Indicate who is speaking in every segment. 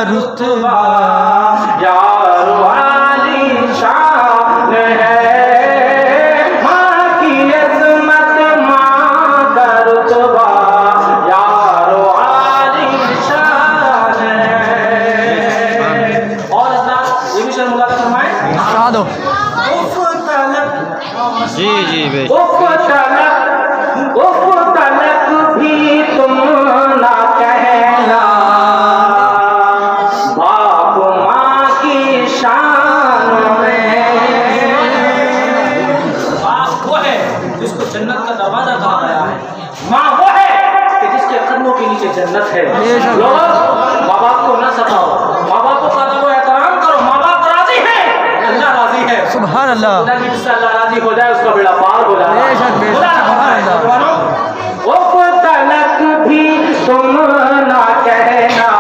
Speaker 1: रुतबा
Speaker 2: यारो आली शान है, माँ की अज़मत माँ का रुतबा यारो आली शान है। और हज़रात ये भी शर्म मुलाक़ात फरमाएं।
Speaker 1: इरशाद हो। जी जी
Speaker 2: उफ तलक भी तुम ना कहना, बाप माँ की शान में। बाप वो है जिसको जन्नत का दरवाजा कहा गया है, माँ वो है कि जिसके कदमों के नीचे जन्नत है। लोग माँ बाप को ना सताओ, माँ बाप को कदम को एहतराम करो। माँ बाप राजी है, अल्लाह राजी है।
Speaker 1: सुभान अल्लाह।
Speaker 2: अल्लाह राजी हो जाए उसका बेड़ा पार हो जाए।
Speaker 1: बेशक सुभान अल्लाह।
Speaker 2: उफ तलक भी तुम ना कहना,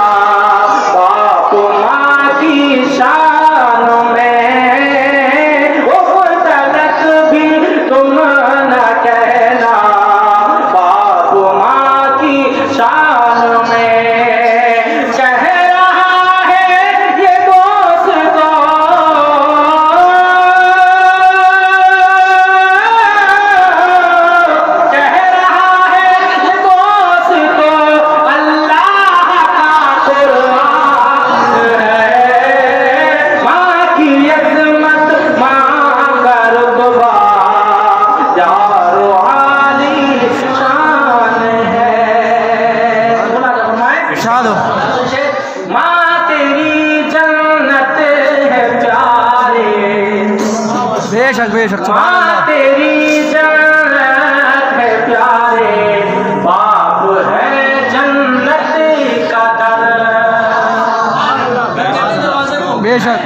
Speaker 2: बाप माँ की शान में। उफ तलक भी तुम ना कहना, बाप माँ की शान में। कह रहा है ये दोस्त को, कह रहा है ये दोस्त को, अल्लाह का कुरान है। माँ की अज़मत माँ का रुतबा यारो आली शान है। बोला क्या फरमाए?
Speaker 1: इरशाद हो।
Speaker 2: माँ तेरी जन्नत है प्यारे,
Speaker 1: बेशक बेशक सुभान
Speaker 2: माँ
Speaker 1: अल्लाह।
Speaker 2: तेरी जन्नत है प्यारे, बाप है जन्नत का दर।
Speaker 1: बेशक